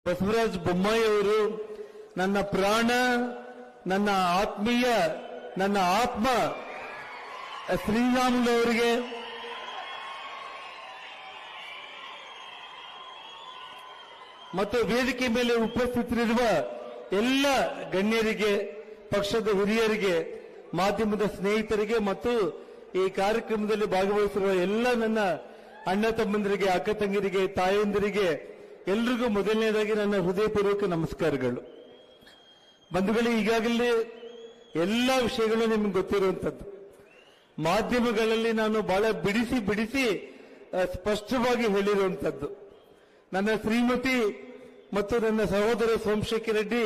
ಬಸವರಾಜ ಬೊಮ್ಮಾಯಿ ಅವರು ನನ್ನ ಪ್ರಾಣ, ನನ್ನ ಆತ್ಮೀಯ, ನನ್ನ ಆತ್ಮ ಶ್ರೀರಾಮುಲು ಅವರಿಗೆ ಮತ್ತು ವೇದಿಕೆ ಮೇಲೆ ಉಪಸ್ಥಿತರಿರುವ ಎಲ್ಲ ಗಣ್ಯರಿಗೆ, ಪಕ್ಷದ ಹಿರಿಯರಿಗೆ, ಮಾಧ್ಯಮದ ಸ್ನೇಹಿತರಿಗೆ ಮತ್ತು ಈ ಕಾರ್ಯಕ್ರಮದಲ್ಲಿ ಭಾಗವಹಿಸಿರುವ ಎಲ್ಲ ನನ್ನ ಅಣ್ಣ ತಮ್ಮಂದರಿಗೆ, ಅಕ್ಕ ತಂಗಿರಿಗೆ, ತಾಯಂದಿರಿಗೆ ಎಲ್ರಿಗೂ ಮೊದಲನೇದಾಗಿ ನನ್ನ ಹೃದಯಪೂರ್ವಕ ನಮಸ್ಕಾರಗಳು. ಬಂಧುಗಳೇ, ಈಗಾಗಲೇ ಎಲ್ಲ ವಿಷಯಗಳು ನಿಮಗೆ ಗೊತ್ತಿರುವಂತದ್ದು. ಮಾಧ್ಯಮಗಳಲ್ಲಿ ನಾನು ಬಹಳ ಬಿಡಿಸಿ ಸ್ಪಷ್ಟವಾಗಿ ಹೇಳಿರುವಂತದ್ದು. ನನ್ನ ಶ್ರೀಮತಿ ಮತ್ತು ನನ್ನ ಸಹೋದರ ಸೋಮಶೇಖರ್ ರೆಡ್ಡಿ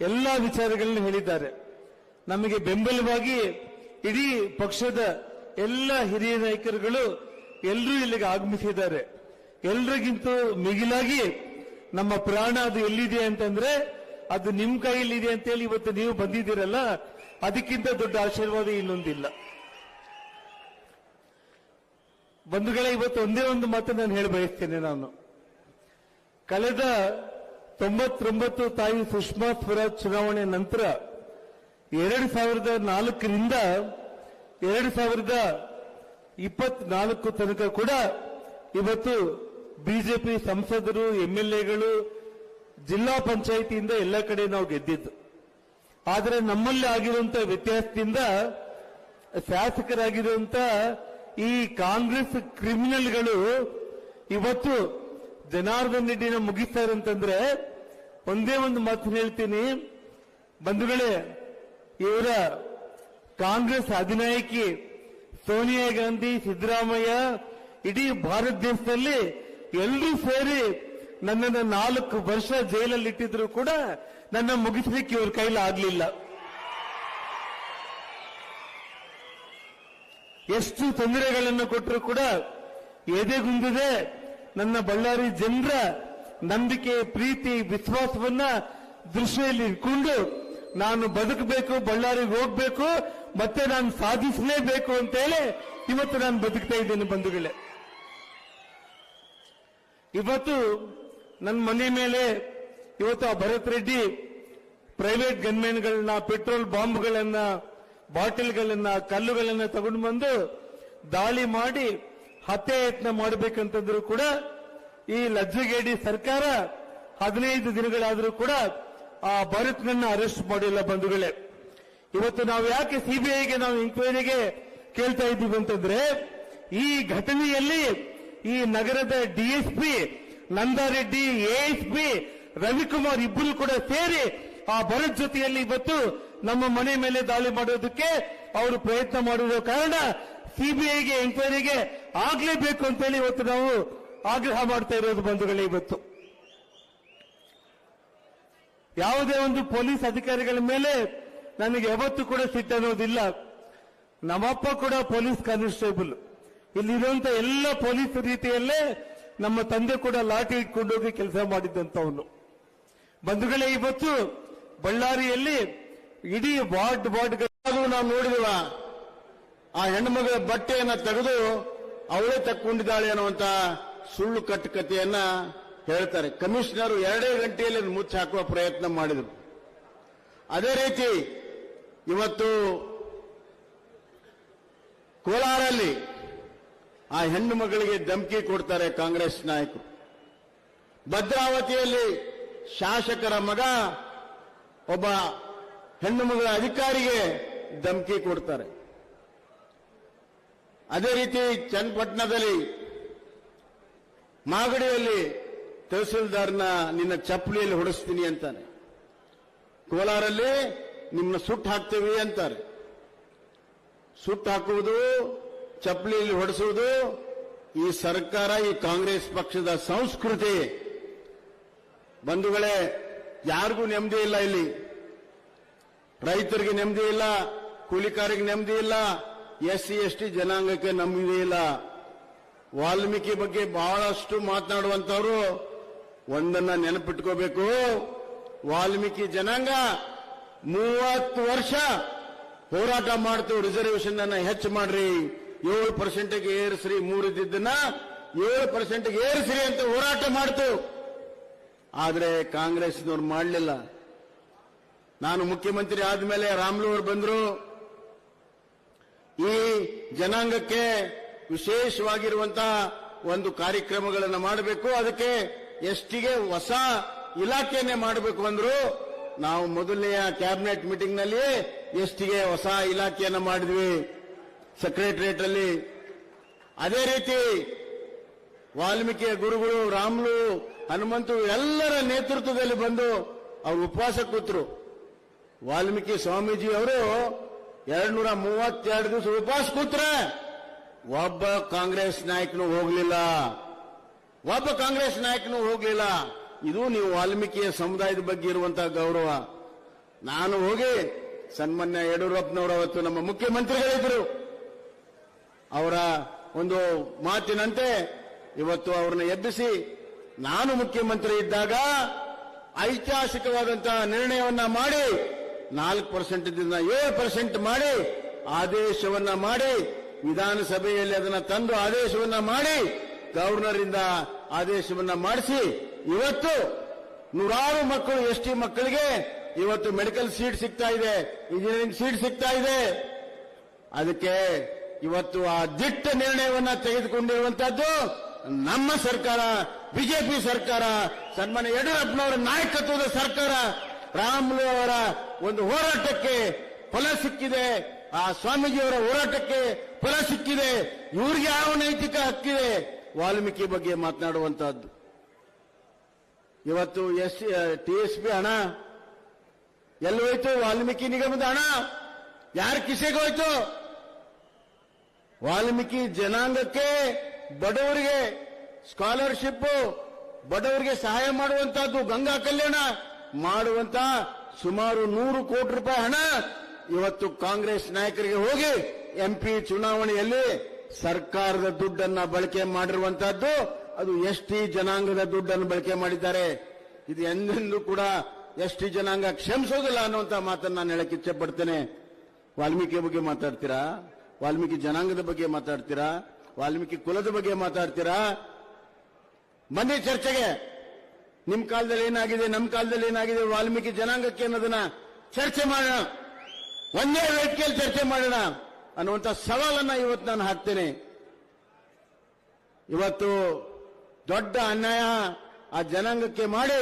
ಎಲ್ಲ ವಿಚಾರಗಳನ್ನು ಹೇಳಿದ್ದಾರೆ. ನಮಗೆ ಬೆಂಬಲವಾಗಿ ಇಡೀ ಪಕ್ಷದ ಎಲ್ಲ ಹಿರಿಯ ನಾಯಕರುಗಳು ಎಲ್ಲರೂ ಇಲ್ಲಿಗೆ ಆಗಮಿಸಿದ್ದಾರೆ. ಎಲ್ರಿಗಿಂತ ಮಿಗಿಲಾಗಿ ನಮ್ಮ ಪ್ರಾಣ ಅದು ಎಲ್ಲಿದೆ ಅಂತಂದ್ರೆ ಅದು ನಿಮ್ಮ ಕೈಯಲ್ಲಿದೆ ಅಂತೇಳಿ ಇವತ್ತು ನೀವು ಬಂದಿದ್ದೀರಲ್ಲ, ಅದಕ್ಕಿಂತ ದೊಡ್ಡ ಆಶೀರ್ವಾದ ಇನ್ನೊಂದಿಲ್ಲ. ಬಂಧುಗಳೇ, ಇವತ್ತು ಒಂದೇ ಒಂದು ಮಾತು ನಾನು ಹೇಳಿ ಬಯಸ್ತೇನೆ. ನಾನು ಕಳೆದ 99 ತಾಯಿ ಸುಷ್ಮಾ ಸ್ವರಾಜ್ ಚುನಾವಣೆ ನಂತರ 2004ರಿಂದ 2024 ತನಕ ಕೂಡ ಇವತ್ತು ಬಿಜೆಪಿ ಸಂಸದರು, ಎಂಎಲ್ಎಗಳು, ಜಿಲ್ಲಾ ಪಂಚಾಯಿತಿಯಿಂದ ಎಲ್ಲ ಕಡೆ ನಾವು ಗೆದ್ದಿದ್ದು. ಆದರೆ ನಮ್ಮಲ್ಲಿ ಆಗಿರುವಂತಹ ವ್ಯತ್ಯಾಸದಿಂದ ಶಾಸಕರಾಗಿರುವಂತ ಈ ಕಾಂಗ್ರೆಸ್ ಕ್ರಿಮಿನಲ್ಗಳು ಇವತ್ತು ಜನಾರ್ದನ್ ರೆಡ್ಡಿನ ಮುಗಿಸ್ತಾರೆ ಅಂತಂದ್ರೆ ಒಂದೇ ಒಂದು ಮಾತು ಹೇಳ್ತೀನಿ ಬಂಧುಗಳೇ, ಇವರ ಕಾಂಗ್ರೆಸ್ ಅಧಿನಾಯಕಿ ಸೋನಿಯಾ ಗಾಂಧಿ, ಸಿದ್ದರಾಮಯ್ಯ, ಇಡೀ ಭಾರತ ದೇಶದಲ್ಲಿ ಎಲ್ಲರೂ ಸೇರಿ ನನ್ನನ್ನು 4 ವರ್ಷ ಜೈಲಲ್ಲಿ ಇಟ್ಟಿದ್ರು ಕೂಡ ನನ್ನ ಮುಗಿಸಲಿಕ್ಕೆ ಇವ್ರ ಕೈಲಿ ಆಗ್ಲಿಲ್ಲ. ಎಷ್ಟು ತೊಂದರೆಗಳನ್ನು ಕೊಟ್ಟರು ಕೂಡ ಎದೆಗುಂದಿದೆ ನನ್ನ ಬಳ್ಳಾರಿ ಜನರ ನಂಬಿಕೆ, ಪ್ರೀತಿ, ವಿಶ್ವಾಸವನ್ನ ದೃಷ್ಟಿಯಲ್ಲಿ ಇಟ್ಕೊಂಡು ನಾನು ಬದುಕಬೇಕು, ಬಳ್ಳಾರಿಗೆ ಹೋಗ್ಬೇಕು, ಮತ್ತೆ ನಾನು ಸಾಧಿಸಲೇಬೇಕು ಅಂತೇಳಿ ಇವತ್ತು ನಾನು ಬದುಕ್ತಾ ಇದ್ದೇನೆ. ಬಂಧುಗಳೇ, ಇವತ್ತು ನನ್ನ ಮನೆ ಮೇಲೆ ಇವತ್ತು ಆ ಭರತ್ ರೆಡ್ಡಿ ಪ್ರೈವೇಟ್ ಗನ್ಮೆನ್ಗಳನ್ನ, ಪೆಟ್ರೋಲ್ ಬಾಂಬ್ಗಳನ್ನ, ಬಾಟಲ್ಗಳನ್ನ, ಕಲ್ಲುಗಳನ್ನ ತಗೊಂಡು ಬಂದು ದಾಳಿ ಮಾಡಿ ಹತ್ಯೆ ಯತ್ನ ಮಾಡಬೇಕಂತಂದ್ರೂ ಕೂಡ ಈ ಲಜ್ಜೆಗೇಡಿ ಸರ್ಕಾರ 15 ದಿನಗಳಾದರೂ ಕೂಡ ಆ ಭರತ್ನನ್ನ ಅರೆಸ್ಟ್ ಮಾಡಿಲ್ಲ. ಬಂಧುಗಳೇ, ಇವತ್ತು ನಾವು ಯಾಕೆ ಸಿಬಿಐಗೆ ನಾವು ಎಂಕ್ವೈರಿಗೆ ಕೇಳ್ತಾ ಇದ್ದೀವಿ ಅಂತಂದ್ರೆ, ಈ ಘಟನೆಯಲ್ಲಿ ಈ ನಗರದ ಡಿಎಸ್ಪಿ ನಂದಾರೆಡ್ಡಿ, ಎಎಸ್ಪಿ ರವಿಕುಮಾರ್ ಇಬ್ಬರು ಕೂಡ ಸೇರಿ ಆ ಭರತ್ ಜೊತೆಯಲ್ಲಿ ಇವತ್ತು ನಮ್ಮ ಮನೆ ಮೇಲೆ ದಾಳಿ ಮಾಡೋದಕ್ಕೆ ಅವರು ಪ್ರಯತ್ನ ಮಾಡಿರೋ ಕಾರಣ ಸಿಬಿಐಗೆ ಎಂಕ್ವೈರಿಗೆ ಆಗ್ಲೇಬೇಕು ಅಂತೇಳಿ ಇವತ್ತು ನಾವು ಆಗ್ರಹ ಮಾಡ್ತಾ ಇರೋದು. ಬಂಧುಗಳೇ, ಇವತ್ತು ಯಾವುದೇ ಒಂದು ಪೊಲೀಸ್ ಅಧಿಕಾರಿಗಳ ಮೇಲೆ ನನಗೆ ಯಾವತ್ತೂ ಕೂಡ ಸಿಟ್ಟನ್ನೋದಿಲ್ಲ. ನಮ್ಮಪ್ಪ ಕೂಡ ಪೊಲೀಸ್ ಕಾನ್ಸ್ಟೇಬಲ್, ಇಲ್ಲಿರುವಂತ ಎಲ್ಲ ಪೊಲೀಸ್ ರೀತಿಯಲ್ಲೇ ನಮ್ಮ ತಂದೆ ಕೂಡ ಲಾಠಿ ಇಟ್ಕೊಂಡೋಗಿ ಕೆಲಸ ಮಾಡಿದ್ದಂತವನು. ಬಂಧುಗಳೇ, ಇವತ್ತು ಬಳ್ಳಾರಿಯಲ್ಲಿ ಇಡೀ ವಾರ್ಡ್ ನಾವು ನೋಡಿದವ ಆ ಹೆಣ್ಣುಮಗಳ ಬಟ್ಟೆಯನ್ನ ತೆಗೆದು ಅವಳೇ ತಕ್ಕೊಂಡಿದ್ದಾಳೆ ಅನ್ನುವಂತ ಸುಳ್ಳು ಕಟ್ಟುಕತೆಯನ್ನ ಹೇಳ್ತಾರೆ. ಕಮಿಷನರ್ 2 ಗಂಟೆಯಲ್ಲಿ ಮುಚ್ಚಿ ಹಾಕುವ ಪ್ರಯತ್ನ ಮಾಡಿದರು. ಅದೇ ರೀತಿ ಇವತ್ತು ಕೋಲಾರಲ್ಲಿ ಆ ಹೆಣ್ಣು ಮಗಳಿಗೆ ಧಮಕಿ ಕೊಡ್ತಾರೆ ಕಾಂಗ್ರೆಸ್ ನಾಯಕರು. ಭದ್ರಾವತಿಯಲ್ಲಿ ಶಾಸಕರ ಮಗ ಒಬ್ಬ ಹೆಣ್ಣು ಮಗಳ ಅಧಿಕಾರಿಗೆ ಧಮಕಿ ಕೊಡ್ತಾರೆ. ಅದೇ ರೀತಿ ಚನ್ನಪಟ್ಟಣದಲ್ಲಿ ಮಾಗಡಿಯಲ್ಲಿ ತಹಸೀಲ್ದಾರ್ನ ನಿನ್ನ ಚಪ್ಪಲಿಯಲ್ಲಿ ಹೊಡಿಸ್ತೀನಿ ಅಂತಾನೆ. ಕೋಲಾರಲ್ಲಿ ನಿಮ್ಮನ್ನ ಸುಟ್ಟು ಹಾಕ್ತೀವಿ ಅಂತಾರೆ. ಸುಟ್ಟು ಹಾಕುವುದು, ಚಪ್ಪಲಿಯಲ್ಲಿ ಹೊಡೆಸುವುದು ಈ ಸರ್ಕಾರ, ಈ ಕಾಂಗ್ರೆಸ್ ಪಕ್ಷದ ಸಂಸ್ಕೃತಿ. ಬಂಧುಗಳೇ, ಯಾರಿಗೂ ನೆಮ್ಮದಿ ಇಲ್ಲ. ಇಲ್ಲಿ ರೈತರಿಗೆ ನೆಮ್ಮದಿ ಇಲ್ಲ, ಕೂಲಿಕಾರಿಗೆ ನೆಮ್ಮದಿ ಇಲ್ಲ, SC ST ಜನಾಂಗಕ್ಕೆ ನೆಮ್ಮದಿ ಇಲ್ಲ. ವಾಲ್ಮೀಕಿ ಬಗ್ಗೆ ಬಹಳಷ್ಟು ಮಾತನಾಡುವಂತವರು ಒಂದನ್ನ ನೆನಪಿಟ್ಕೋಬೇಕು. ವಾಲ್ಮೀಕಿ ಜನಾಂಗ 30 ವರ್ಷ ಹೋರಾಟ ಮಾಡ್ತು. ರಿಸರ್ವೇಶನ್ ಅನ್ನ ಹೆಚ್ಚು ಮಾಡ್ರಿ, 7% ಏರಿಸ್ರಿ, 3 ಇದ್ದಿದ್ದನ್ನ 7% ಏರಿಸ್ರಿ ಅಂತ ಹೋರಾಟ ಮಾಡ್ತು. ಆದರೆ ಕಾಂಗ್ರೆಸ್ನವ್ರು ಮಾಡಲಿಲ್ಲ. ನಾನು ಮುಖ್ಯಮಂತ್ರಿ ಆದ್ಮೇಲೆ ರಾಮ್ಲು ಅವರು ಬಂದರು. ಈ ಜನಾಂಗಕ್ಕೆ ವಿಶೇಷವಾಗಿರುವಂತಹ ಒಂದು ಕಾರ್ಯಕ್ರಮಗಳನ್ನು ಮಾಡಬೇಕು, ಅದಕ್ಕೆ ಎಸ್ಟಿಗೆ ಹೊಸ ಇಲಾಖೆಯನ್ನೇ ಮಾಡಬೇಕು ಅಂದ್ರು. ನಾವು ಮೊದಲನೆಯ ಕ್ಯಾಬಿನೆಟ್ ಮೀಟಿಂಗ್ ನಲ್ಲಿ ಎಸ್ಟಿಗೆ ಹೊಸ ಇಲಾಖೆಯನ್ನು ಮಾಡಿದ್ವಿ ಸೆಕ್ರೆಟರಿಯೇಟ್ ಅಲ್ಲಿ. ಅದೇ ರೀತಿ ವಾಲ್ಮೀಕಿಯ ಗುರುಗಳು ರಾಮ್ಲು, ಹನುಮಂತು ಎಲ್ಲರ ನೇತೃತ್ವದಲ್ಲಿ ಬಂದು ಅವರು ಉಪವಾಸ ಕೂತರು. ವಾಲ್ಮೀಕಿ ಸ್ವಾಮೀಜಿ ಅವರು 232 ದಿವಸ ಉಪವಾಸ ಕೂತ್ರೆ ಒಬ್ಬ ಕಾಂಗ್ರೆಸ್ ನಾಯಕನು ಹೋಗಲಿಲ್ಲ. ಇದು ನೀವು ವಾಲ್ಮೀಕಿಯ ಸಮುದಾಯದ ಬಗ್ಗೆ ಇರುವಂತಹ ಗೌರವ. ನಾನು ಹೋಗಿ ಸನ್ಮಾನ್ಯ ಯಡಿಯೂರಪ್ಪನವರು ಅವತ್ತು ನಮ್ಮ ಮುಖ್ಯಮಂತ್ರಿಗಳಿದ್ರು, ಅವರ ಒಂದು ಮಾತಿನಂತೆ ಇವತ್ತು ಅವ್ರನ್ನ ಎಬ್ಬಿಸಿ ನಾನು ಮುಖ್ಯಮಂತ್ರಿ ಇದ್ದಾಗ ಐತಿಹಾಸಿಕವಾದಂತಹ ನಿರ್ಣಯವನ್ನ ಮಾಡಿ 4% 7% ಮಾಡಿ ಆದೇಶವನ್ನ ಮಾಡಿ ವಿಧಾನಸಭೆಯಲ್ಲಿ ಅದನ್ನ ತಂದು ಆದೇಶವನ್ನ ಮಾಡಿ ಗವರ್ನರ್ ಇಂದ ಆದೇಶವನ್ನ ಮಾಡಿಸಿ ಇವತ್ತು ನೂರಾರು ಮಕ್ಕಳು ಎಸ್ಟಿ ಮಕ್ಕಳಿಗೆ ಇವತ್ತು ಮೆಡಿಕಲ್ ಸೀಟ್ ಸಿಗ್ತಾ ಇದೆ, ಇಂಜಿನಿಯರಿಂಗ್ ಸೀಟ್ ಸಿಗ್ತಾ ಇದೆ. ಅದಕ್ಕೆ ಇವತ್ತು ಆ ದಿಟ್ಟ ನಿರ್ಣಯವನ್ನ ತೆಗೆದುಕೊಂಡಿರುವಂತಹದ್ದು ನಮ್ಮ ಸರ್ಕಾರ, ಬಿಜೆಪಿ ಸರ್ಕಾರ, ಸನ್ಮಾನ್ಯ ಯಡಿಯೂರಪ್ಪನವರ ನಾಯಕತ್ವದ ಸರ್ಕಾರ. ರಾಮ್ಲು ಅವರ ಒಂದು ಹೋರಾಟಕ್ಕೆ ಫಲ ಸಿಕ್ಕಿದೆ, ಆ ಸ್ವಾಮೀಜಿಯವರ ಹೋರಾಟಕ್ಕೆ ಫಲ ಸಿಕ್ಕಿದೆ. ಇವ್ರಿಗೆ ಯಾವ ನೈತಿಕ ಹಕ್ಕಿದೆ ವಾಲ್ಮೀಕಿ ಬಗ್ಗೆ ಮಾತನಾಡುವಂತಹದ್ದು? ಇವತ್ತು ಟಿಎಸ್ಪಿ ಹಣ ಎಲ್ಲಿ ಹೋಯ್ತು? ವಾಲ್ಮೀಕಿ ನಿಗಮದ ಹಣ ಯಾರ ಕಿಸೆಗೆ ಹೋಯ್ತು? ವಾಲ್ಮೀಕಿ ಜನಾಂಗಕ್ಕೆ, ಬಡವರಿಗೆ ಸ್ಕಾಲರ್ಶಿಪ್, ಬಡವರಿಗೆ ಸಹಾಯ ಮಾಡುವಂತಹದ್ದು, ಗಂಗಾ ಕಲ್ಯಾಣ ಮಾಡುವಂತ ಸುಮಾರು 100 ಕೋಟಿ ರೂಪಾಯಿ ಹಣ ಇವತ್ತು ಕಾಂಗ್ರೆಸ್ ನಾಯಕರಿಗೆ ಹೋಗಿ ಎಂಪಿ ಚುನಾವಣೆಯಲ್ಲಿ ಸರ್ಕಾರದ ದುಡ್ಡನ್ನ ಬಳಕೆ ಮಾಡಿರುವಂತಹದ್ದು. ಅದು ಎಸ್ಟಿ ಜನಾಂಗದ ದುಡ್ಡನ್ನು ಬಳಕೆ ಮಾಡಿದ್ದಾರೆ. ಇದು ಎಂದೆಂದೂ ಕೂಡ ಎಸ್ಟಿ ಜನಾಂಗ ಕ್ಷಮಿಸೋದಿಲ್ಲ ಅನ್ನುವಂತ ಮಾತನ್ನು ನಾನು ಹೇಳಕ್ಕೆ ಇಚ್ಛೆ ಪಡ್ತೇನೆ. ವಾಲ್ಮೀಕಿ ಬಗ್ಗೆ ಮಾತಾಡ್ತೀರಾ? ವಾಲ್ಮೀಕಿ ಜನಾಂಗದ ಬಗ್ಗೆ ಮಾತಾಡ್ತೀರಾ? ವಾಲ್ಮೀಕಿ ಕುಲದ ಬಗ್ಗೆ ಮಾತಾಡ್ತೀರಾ? ಬನ್ನಿ ಚರ್ಚೆಗೆ. ನಿಮ್ ಕಾಲದಲ್ಲಿ ಏನಾಗಿದೆ, ನಮ್ಮ ಕಾಲದಲ್ಲಿ ಏನಾಗಿದೆ, ವಾಲ್ಮೀಕಿ ಜನಾಂಗಕ್ಕೆ ಅನ್ನೋದನ್ನ ಚರ್ಚೆ ಮಾಡೋಣ, ಒಂದೇ ವೇದಿಕೆಯಲ್ಲಿ ಚರ್ಚೆ ಮಾಡೋಣ ಅನ್ನುವಂಥ ಸವಾಲನ್ನ ಇವತ್ತು ನಾನು ಹಾಕ್ತೇನೆ. ಇವತ್ತು ದೊಡ್ಡ ಅನ್ಯಾಯ ಆ ಜನಾಂಗಕ್ಕೆ ಮಾಡಿ